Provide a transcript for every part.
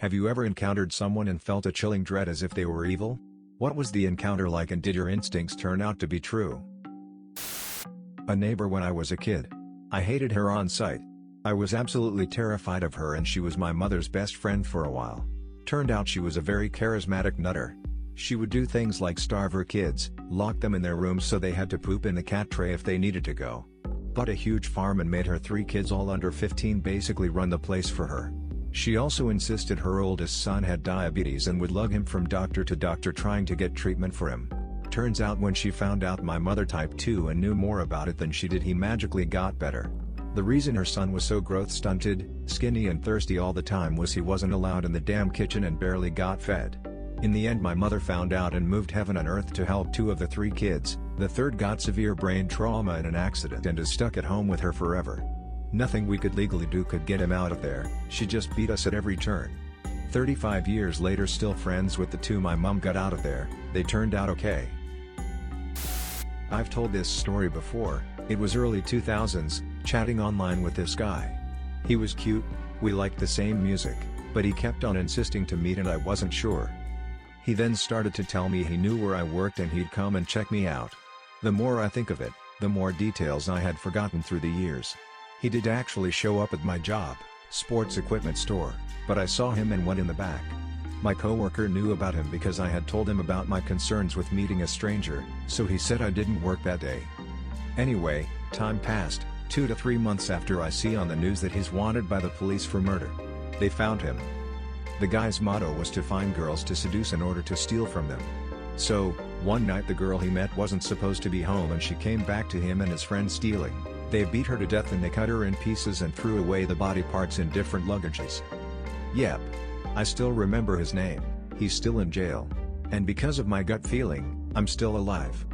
Have you ever encountered someone and felt a chilling dread as if they were evil? What was the encounter like, and did your instincts turn out to be true? A neighbor when I was a kid. I hated her on sight. I was absolutely terrified of her, and she was my mother's best friend for a while. Turned out she was a very charismatic nutter. She would do things like starve her kids, lock them in their rooms so they had to poop in the cat tray if they needed to go. Bought a huge farm and made her 3 kids, all under 15, basically run the place for her. She also insisted her oldest son had diabetes and would lug him from doctor to doctor trying to get treatment for him. Turns out when she found out my mother type 2 and knew more about it than she did, he magically got better. The reason her son was so growth stunted, skinny and thirsty all the time was he wasn't allowed in the damn kitchen and barely got fed. In the end my mother found out and moved heaven and earth to help 2 of the 3 kids. The third got severe brain trauma in an accident and is stuck at home with her forever. Nothing we could legally do could get him out of there. She just beat us at every turn. 35 years later, still friends with the 2 my mom got out of there. They turned out okay. I've told this story before. It was early 2000s, chatting online with this guy. He was cute, we liked the same music, but he kept on insisting to meet and I wasn't sure. He then started to tell me he knew where I worked and he'd come and check me out. The more I think of it, the more details I had forgotten through the years. He did actually show up at my job, sports equipment store, but I saw him and went in the back. My coworker knew about him because I had told him about my concerns with meeting a stranger, so he said I didn't work that day. Anyway, time passed. 2 to 3 months after, I see on the news that he's wanted by the police for murder. They found him. The guy's motto was to find girls to seduce in order to steal from them. So, one night the girl he met wasn't supposed to be home and she came back to him and his friend stealing. They beat her to death and they cut her in pieces and threw away the body parts in different luggages. Yep. I still remember his name. He's still in jail. And because of my gut feeling, I'm still alive.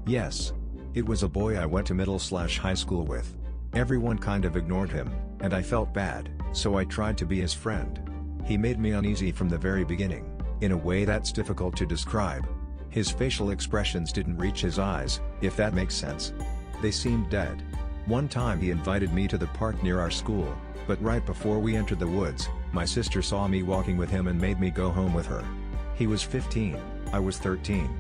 Yes. It was a boy I went to middle/high school with. Everyone kind of ignored him, and I felt bad, so I tried to be his friend. He made me uneasy from the very beginning, in a way that's difficult to describe. His facial expressions didn't reach his eyes, if that makes sense. They seemed dead. One time he invited me to the park near our school, but right before we entered the woods, my sister saw me walking with him and made me go home with her. He was 15, I was 13.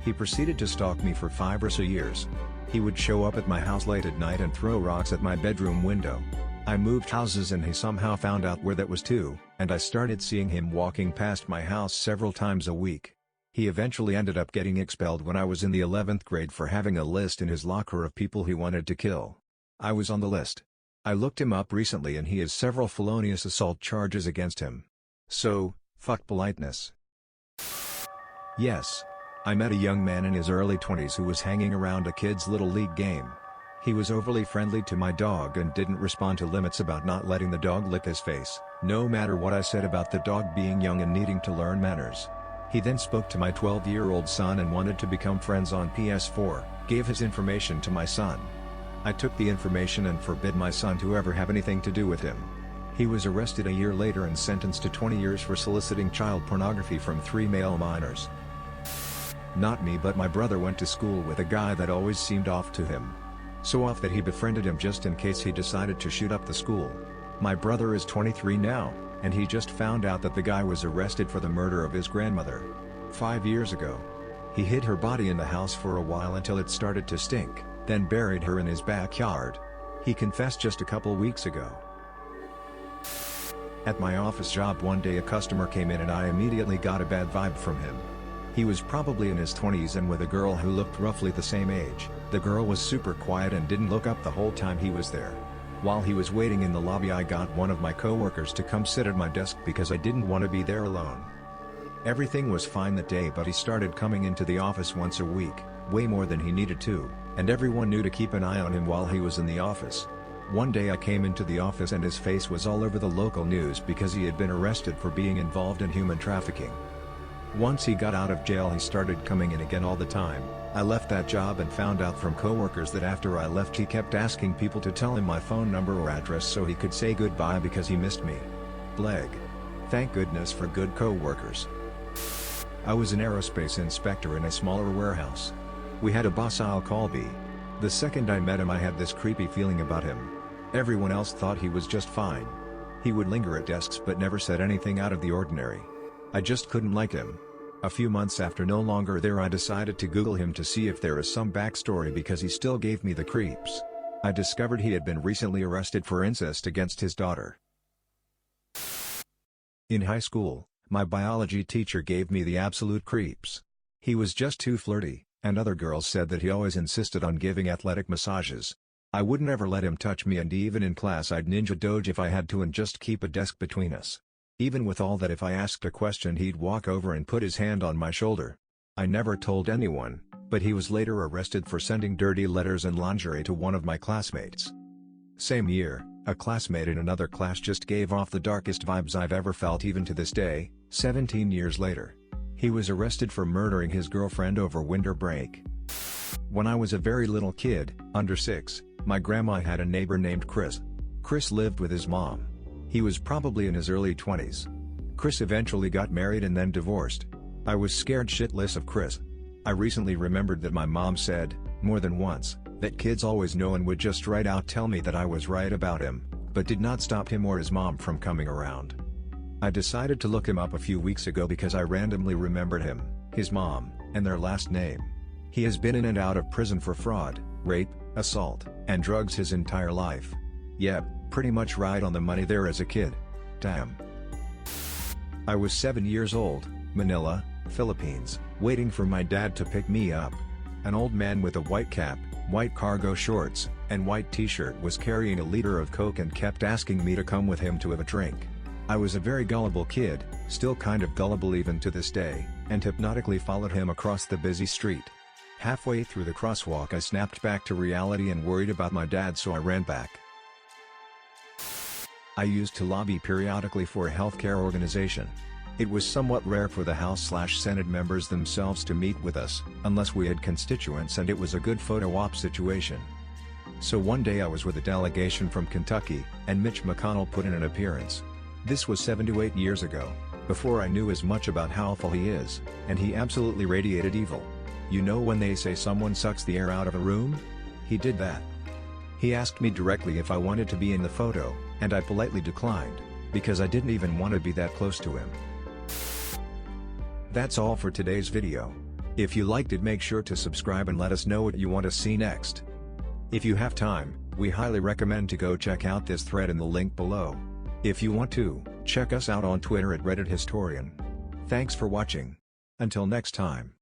He proceeded to stalk me for 5 or so years. He would show up at my house late at night and throw rocks at my bedroom window. I moved houses and he somehow found out where that was too, and I started seeing him walking past my house several times a week. He eventually ended up getting expelled when I was in the 11th grade for having a list in his locker of people he wanted to kill. I was on the list. I looked him up recently and he has several felonious assault charges against him. So, fuck politeness. Yes. I met a young man in his early 20s who was hanging around a kid's little league game. He was overly friendly to my dog and didn't respond to limits about not letting the dog lick his face, no matter what I said about the dog being young and needing to learn manners. He then spoke to my 12-year-old son and wanted to become friends on PS4, gave his information to my son. I took the information and forbid my son to ever have anything to do with him. He was arrested a year later and sentenced to 20 years for soliciting child pornography from 3 male minors. Not me, but my brother went to school with a guy that always seemed off to him. So off that he befriended him just in case he decided to shoot up the school. My brother is 23 now, and he just found out that the guy was arrested for the murder of his grandmother 5 years ago. He hid her body in the house for a while until it started to stink, then buried her in his backyard. He confessed just a couple weeks ago. At my office job one day a customer came in and I immediately got a bad vibe from him. He was probably in his 20s and with a girl who looked roughly the same age. The girl was super quiet and didn't look up the whole time he was there. While he was waiting in the lobby, I got one of my coworkers to come sit at my desk because I didn't want to be there alone. Everything was fine that day, but he started coming into the office once a week, way more than he needed to, and everyone knew to keep an eye on him while he was in the office. One day I came into the office and his face was all over the local news because he had been arrested for being involved in human trafficking. Once he got out of jail he started coming in again all the time. I left that job and found out from coworkers that after I left he kept asking people to tell him my phone number or address so he could say goodbye because he missed me. Bleg. Thank goodness for good coworkers. I was an aerospace inspector in a smaller warehouse. We had a boss I'll call B. The second I met him I had this creepy feeling about him. Everyone else thought he was just fine. He would linger at desks but never said anything out of the ordinary. I just couldn't like him. A few months after no longer there, I decided to Google him to see if there is some backstory because he still gave me the creeps. I discovered he had been recently arrested for incest against his daughter. In high school, my biology teacher gave me the absolute creeps. He was just too flirty, and other girls said that he always insisted on giving athletic massages. I would never let him touch me, and even in class I'd ninja doge if I had to and just keep a desk between us. Even with all that, if I asked a question he'd walk over and put his hand on my shoulder. I never told anyone, but he was later arrested for sending dirty letters and lingerie to one of my classmates. Same year, a classmate in another class just gave off the darkest vibes I've ever felt even to this day, 17 years later. He was arrested for murdering his girlfriend over winter break. When I was a very little kid, under 6, my grandma had a neighbor named Chris. Chris lived with his mom. He was probably in his early 20s. Chris eventually got married and then divorced. I was scared shitless of Chris. I recently remembered that my mom said, more than once, that kids always know and would just right out tell me that I was right about him, but did not stop him or his mom from coming around. I decided to look him up a few weeks ago because I randomly remembered him, his mom, and their last name. He has been in and out of prison for fraud, rape, assault, and drugs his entire life. Yep, pretty much right on the money there as a kid. Damn. I was 7 years old, Manila, Philippines, waiting for my dad to pick me up. An old man with a white cap, white cargo shorts, and white t-shirt was carrying a liter of Coke and kept asking me to come with him to have a drink. I was a very gullible kid, still kind of gullible even to this day, and hypnotically followed him across the busy street. Halfway through the crosswalk I snapped back to reality and worried about my dad, so I ran back. I used to lobby periodically for a healthcare organization. It was somewhat rare for the House/Senate members themselves to meet with us, unless we had constituents and it was a good photo op situation. So one day I was with a delegation from Kentucky, and Mitch McConnell put in an appearance. This was 7 to 8 years ago, before I knew as much about how awful he is, and he absolutely radiated evil. You know when they say someone sucks the air out of a room? He did that. He asked me directly if I wanted to be in the photo, and I politely declined, because I didn't even want to be that close to him. That's all for today's video. If you liked it, make sure to subscribe and let us know what you want to see next. If you have time, we highly recommend to go check out this thread in the link below. If you want to, check us out on Twitter at Reddit Historian. Thanks for watching. Until next time.